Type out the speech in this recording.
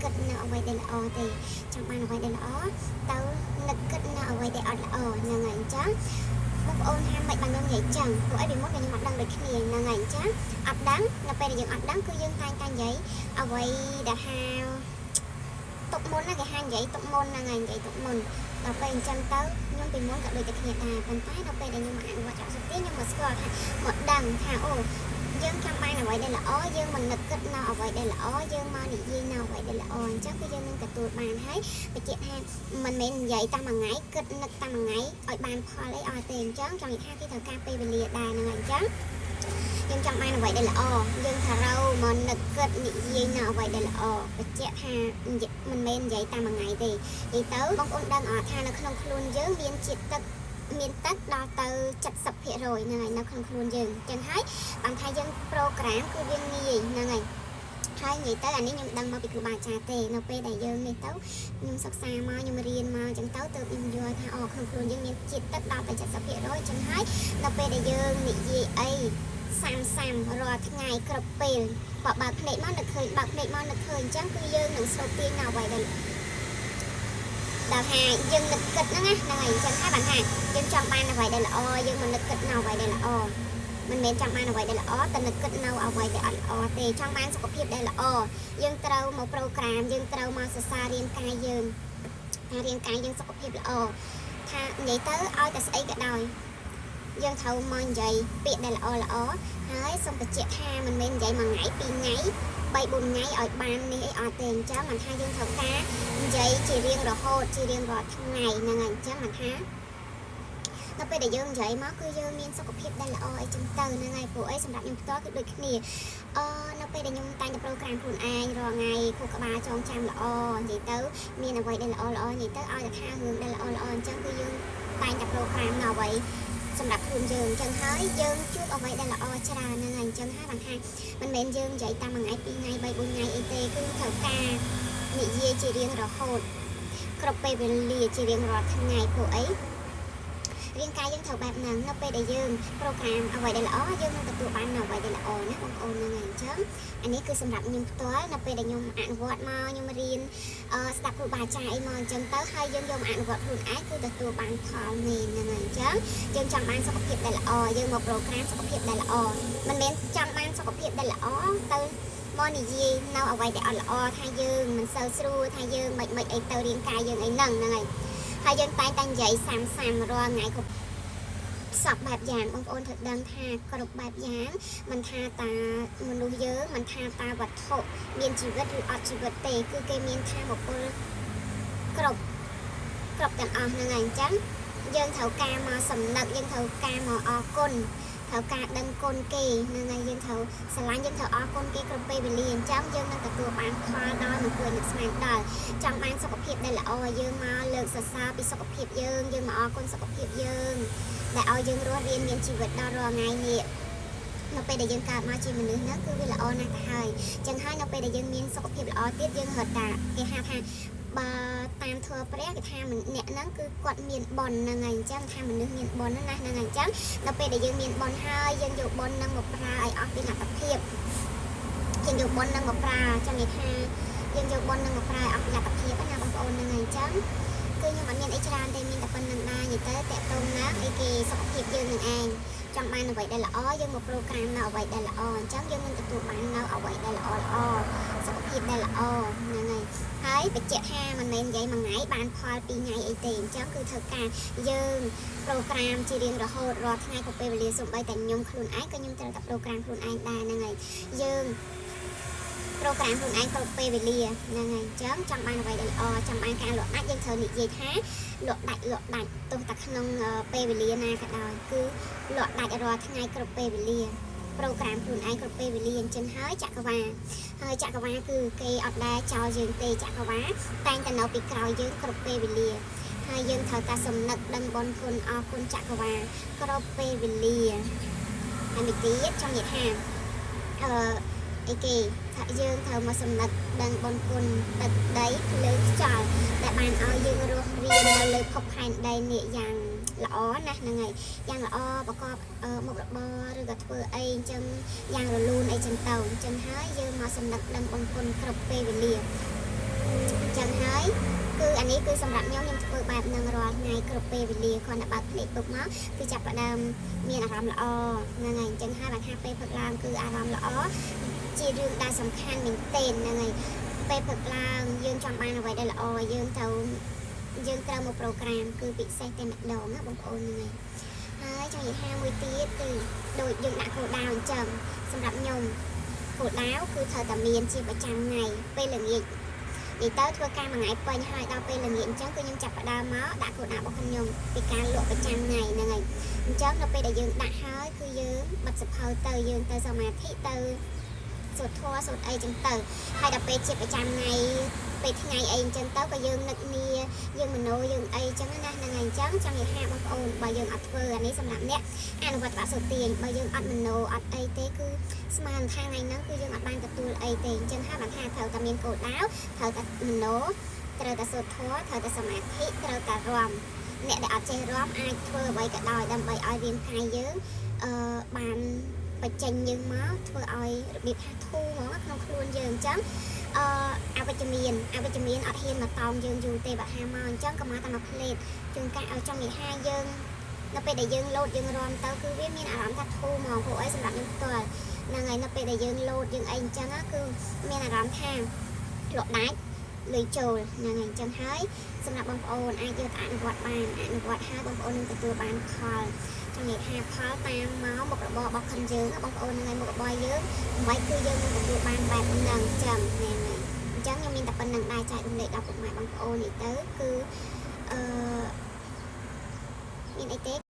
គិតនៅអ្វីដែលល្អទេចង់បានអ្វីដែលល្អទៅនឹកគិតនៅអ្វីដែលអត់ល្អហ្នឹងហើយអញ្ចឹងបងប្អូនថាមិនបានខ្ញុំនិយាយចឹងព្រោះអីពីមុនខ្ញុំអត់ដឹងដូចគ្នាហ្នឹងហើយអញ្ចឹងអត់ដឹងនៅពេលដែលយើងអត់ដឹងគឺយើងតែងតែនិយាយអ្វីដែលថាទុកមុនណាគេហានិយាយទុកមុនហ្នឹងហើយនិយាយទុកមុនដល់ពេលអញ្ចឹងទៅខ្ញុំពីមុនក៏ដូចតែគ្នាដែរប៉ុន្តែដល់ពេលដែលខ្ញុំមកអនុវត្តចោលសុខទីខ្ញុំមកស្គាល់ថាមកដឹងថាអូយើងចង់បានអ្វីដែលល្អយើងមិននឹកគិតនៅអ្វីដែលល្អយើងមកនិយាយនៅអ្វីដែលល្អអញ្ចឹងគឺយើងនឹងទទួលបានហើយបញ្ជាក់ថាមិនមែននិយាយតាមមួយថ្ងៃគិតនឹកតាមមួយថ្ងៃឲ្យបានផលអីអត់ទេអញ្ចឹងចង់និយាយថាគេត្រូវការពេលវេលាដែរហ្នឹងហើយអញ្ចឹងយើងចង់បានអ្វីដែលល្អយើងថារោមកនឹកគិតនិយាយនៅអ្វីដែលល្អបញ្ជាក់ថាមិនមែននិយាយតាមមួយថ្ងៃទេនិយាយទៅបងប្អូនដឹងអត់ថានៅក្នុងខ្លួនយើងមានជាតិទឹកមានទឹកដល់ទៅ 70% ហ្នឹងហើយនៅក្នុងខ្លួនយើងអញ្ចឹងហើយបានថាយើងប្រូក្រាមគឺវាងាយហ្នឹងហើយហើយនិយាយទៅអានេះខ្ញុំដឹងមកពីគ្រូបាអាចារ្យទេនៅពេលដែលយើងនេះទៅខ្ញុំសិក្សាមកខ្ញុំរៀនមកអញ្ចឹងទៅខ្ញុំយល់ថាអូក្នុងខ្លួនយើងមានជាតិទឹកដល់ទៅ 70% អញ្ចឹងហើយនៅពេលដែលយើងនិយាយអីសាំរាល់ថ្ងៃគ្រប់ពេលបើកភ្នែកមកនឹកឃើញបើកភ្នែកមកនឹកឃើញអញ្ចឹងគឺយើងនឹងស្រូបទាញនៅអ្វីដែលថាយើងនឹកគិតហ្នឹងណាហ្នឹងហើយអញ្ចឹងហើយបានថាយើងចង់បានអ្វីដែលល្អយើងមិននឹកគិតនៅអ្វីដែលល្អមិនមែនចង់បានអ្វីដែលល្អតែនឹកគិតនៅអ្វីដែលអត់ល្អទេចង់បានសុខភាពដែលល្អយើងត្រូវមកប្រូក្រាមយើងត្រូវមកសរសើររាងកាយយើងថារាងកាយយើងសុខភាពល្អថានិយាយទៅឲ្យតែស្អីក៏ដោយយើងត្រូវមកនិយាយពាក្យដែលល្អហើយសូមបញ្ជាក់ថាមិនមែននិយាយមួយថ្ងៃពីរថ្ងៃ3 4ថ្ងៃឲ្យបាននេះអីអត់ទេអញ្ចឹងមិនថាយើងត្រូវការនិយាយជារៀងរហូតជារៀងរាល់ថ្ងៃហ្នឹងហើយអញ្ចឹងមិនថានៅពេលដែលយើងនិយាយមកគឺយើងមានសុខភាពដែលល្អអីចឹងទៅហ្នឹងហើយព្រោះអីសម្រាប់ខ្ញុំផ្ទាល់គឺដូចគ្នានៅពេលដែលខ្ញុំតែងតែប្រូក្រាមខ្លួនឯងរាល់ថ្ងៃខួរក្បាលចងចាំល្អនិយាយទៅមានអ្វីដែលល្អនិយាយទៅឲ្យតែថារឿងដែលល្អអញ្ចឹងគឺយើងតែងតែប្រូក្រាមនៅអ្វីសម្រាប់ខ្លួនយើងអញ្ចឹងហើយយើងជួបអ្វីដែលល្អច្រើនហ្នឹងហើយអញ្ចឹងហើយបានថាមិនមែនយើងនិយាយតាមមួយថ្ងៃពីរថ្ងៃ3 4ថ្ងៃអីទេគឺត្រូវការនិយាយជារៀងរហូតគ្រប់ពេលវេលាជារៀងរាល់ថ្ងៃព្រោះអីរាងកាយយើងត្រូវបែបហ្នឹងនៅពេលដែលយើងប្រូក្រាមអ្វីដែលល្អយើងនឹងទទួលបានអ្វីដែលល្អណាបងប្អូនហ្នឹងហើយអញ្ចឹងអានេះគឺសម្រាប់ខ្ញុំផ្ទាល់នៅពេលដែលខ្ញុំអនុវត្តមកខ្ញុំរៀនស្ដាប់គ្រូបាអាចារ្យអីមកអញ្ចឹងទៅហើយយើងយកមកអនុវត្តខ្លួនឯងគឺទទួលបានផលមែនហ្នឹងហើយអញ្ចឹងយើងចង់បានសុខភាពដែលល្អយើងមកប្រូក្រាមសុខភាពដែលល្អមិនមែនចង់បានសុខភាពដែលល្អទៅមកនិយាយនៅអ្វីដែលអត់ល្អថាយើងមិនសូវស្រួលថាយើងមិនអីទៅរាងកាយយើងអីហ្នឹងហើយហើយយើងតែងតែនិយាយសាំរាល់ថ្ងៃគ្រប់សពបែបយ៉ាងបងប្អូនត្រូវដឹងថាគ្រប់បែបយ៉ាងមិនថាតាមនុស្សយើងមិនថាតាវត្ថុមានជីវិតឬអត់ជីវិតទេគឺគេមានថាមពលគ្រប់ទាំងអស់ហ្នឹងហើយអញ្ចឹងយើងត្រូវការមកសំណឹកយើងត្រូវការមកអរគុណត្រូវការដឹងគុណគេហ្នឹងហើយយើងត្រូវស្រឡាញ់យើងត្រូវអរគុណគេគ្រប់ពេលវេលាអញ្ចឹងយើងនឹងទទួលបានផលដល់នឹងគួរនឹកស្មានដល់ចង់បានសុខភាពដែលល្អយើងមកលើកសរសើរពីសុខភាពយើងមកអរគុណសុខភាពយើងដែលឲ្យយើងរស់រានមានជីវិតដល់រាល់ថ្ងៃនេះនៅពេលដែលយើងកើតមកជាមនុស្សហ្នឹងគឺវាល្អណាស់ទៅហើយអញ្ចឹងហើយនៅពេលដែលយើងមានសុខភាពល្អទៀតយើងរត់តាគេហៅថាបើតាមធម៌ព្រះគេថាអ្នកហ្នឹងគឺគាត់មានបុណ្យហ្នឹងហើយអញ្ចឹងថាមនុស្សមានបុណ្យណាស់ហ្នឹងហើយអញ្ចឹងដល់ពេលដែលយើងមានបុណ្យហើយយើងយកបុណ្យហ្នឹងមកប្រើឲ្យអស់ពីលទ្ធភាពយើងយកបុណ្យហ្នឹងមកប្រើចាំនិយាយថាយើងយកបុណ្យហ្នឹងមកប្រើអស់ពីលទ្ធភាពណាបងប្អូនហ្នឹងហើយអញ្ចឹងគឺខ្ញុំអត់មានអីច្រើនទេមានតែប៉ុណ្្នឹងដែរនិយាយទៅតេតងណាអីគេសុខភាពយើងនឹងឯងចង់បានអ្វីដែលល្អយើងមកប្រូក្រាមនៅអ្វីដែលល្អអញ្ចឹងយើងនឹងទទួលបាននៅអ្វីដែលល្អសុខភាពដែលល្អហ្នឹងហើយបញ្ជាក់ថាមិនមែននិយាយមួយថ្ងៃបានផល2ថ្ងៃអីទេអញ្ចឹងគឺត្រូវការយើងប្រូក្រាមជារៀងរហូតរាល់ថ្ងៃគ្រប់ពេលវេលាសូម្បីតែខ្ញុំខ្លួនឯងក៏ខ្ញុំត្រូវតែប្រូក្រាមខ្លួនឯងដែរហ្នឹងហើយយើងប្រូក្រាមខ្លួនឯងគ្រប់ពេលវេលាហ្នឹងហើយអញ្ចឹងចង់បានអ្វីដែលល្អចង់បានការលក់ដាច់យើងត្រូវនិយាយថាលក់ដាច់ទោះតែក្នុងពេលវេលាណាក៏ដោយគឺលក់ដាច់រាល់ថ្ងៃគ្រប់ពេលវេលាប្រូក្រាមខ្លួនឯងគ្រប់ពេលវេលាអញ្ចឹងហើយចក្រវាឡគឺគេអត់ដែរចោលយើងទេចក្រវាឡតែងតែនៅពីក្រោយយើងគ្រប់ពេលវេលាហើយយើងត្រូវតែសំណឹកដឹងបុណ្យគុណអរគុណចក្រវាឡគ្រប់ពេលវេលាហើយមួយទៀតចង់និយាយថាអីគេថាយើងត្រូវមកសំណឹកដឹងបុណ្យគុណទឹកដីលើខ្យល់ដែលបានឲ្យយើងរស់រាននៅលើភពផែនដីនេះយ៉ាងល្អណាស់ហ្នឹងហើយយ៉ាងល្អប្រកបមុខរបរឬក៏ធ្វើអីអញ្ចឹងយ៉ាងរលូនអីចឹងទៅអញ្ចឹងហើយយើងមកសំណឹកដឹងបុណ្យគុណគ្រប់ពេលវេលា ចឹងហើយគឺអានេះគឺសម្រាប់ខ្ញុំធ្វើបែបនឹងរាល់ថ្ងៃគ្រប់ពេលវេលាគ្រាន់តែបើកភ្នែកពុកមកគឺចាប់ផ្ដើមមានអារម្មណ៍ល្អហ្នឹងហើយអញ្ចឹងហើយបើថាពេលព្រឹកឡើងគឺអារម្មណ៍ល្អជារឿងដែលសំខាន់មែនទែនហ្នឹងហើយពេលព្រឹកឡើងយើងចង់បានអ្វីដែលល្អយើងត្រូវមកប្រូក្រាមគឺពិសេសតែម្ដងណាបងប្អូនហ្នឹងហើយចង់និយាយថាមួយទៀតគឺដូចយើងដាក់គោលដៅអញ្ចឹងសម្រាប់ខ្ញុំគោលដៅគឺត្រូវតែមានជាប្រចាំថ្ងៃពេលល្ងាចនិយាយទៅធ្វើការមួយថ្ងៃពេញហើយដល់ពេលល្ងាចអញ្ចឹងគឺខ្ញុំចាប់ផ្ដើមមកដាក់គោលដៅរបស់ខ្ញុំពីការលក់ប្រចាំថ្ងៃហ្នឹងហើយអញ្ចឹងដល់ពេលដែលយើងដាក់ហើយគឺយើងបិទសភៅទៅយើងទៅសមាធិទៅសូត្រធម៌សូត្រអីចឹងទៅហើយដល់ពេលជាប្រចាំថ្ងៃពេលថ្ងៃអីអញ្ចឹងទៅក៏យើងនឹកនាយើងមโนយើងអីចឹងណាហ្នឹងហើយអញ្ចឹងចង់និយាយថាបងប្អូនបើយើងអត់ធ្វើអានេះសម្រាប់អ្នកអនុវត្តបាក់សូទាញបើយើងអត់មโนអត់អីទេគឺស្មានថាថ្ងៃហ្នឹងគឺយើងអត់បានទទួលអីទេអញ្ចឹងហើយបានថាត្រូវតែមានគោលដៅត្រូវតែមโนត្រូវតែសូត្រធម៌ត្រូវតែសមាធិត្រូវតែរាំអ្នកដែលអត់ចេះរាំអាចធ្វើអ្វីក៏ដោយដើម្បីឲ្យរាងកាយយើងបានបញ្ចេញយើងមកធ្វើឲ្យរបៀបថាធូរហ្មងក្នុងខ្លួនយើងអញ្ចឹងអវិជ្ជមានអត់ហ៊ានមកតោងយើងយូរទេបើថាមកអញ្ចឹងក៏មកតែមកផ្លេតជួនកាលឲ្យចង់និយាយថាយើងនៅពេលដែលយើងលោតយើងរាំទៅគឺវាមានអារម្មណ៍ថាធូរហ្មងព្រោះអីសម្រាប់ខ្ញុំផ្ទាល់ហ្នឹងហើយនៅពេលដែលយើងលោតយើងអីអញ្ចឹងគឺមានអារម្មណ៍ថាលក់ដាច់លុយចូលហ្នឹងហើយអញ្ចឹងហើយសម្រាប់បងប្អូនអាចយកអនុវត្តបានអនុវត្តហើយបងប្អូននឹងទទួលបានផលចង់និយាយថាផលតាមមកមុខរបររបស់ខ្លួនយើងបងប្អូនហ្នឹងហើយមុខរបរយើងមិនគឺយើងនឹងទទួលបានបែបហ្នឹងចឹងហ្នឹងហើយអញ្ចឹងខ្ញុំមានតែប៉ុណ្្នឹងដែរចែករំលែកដល់ពុកម៉ែបងប្អូននេះទៅគឺមានអីទេ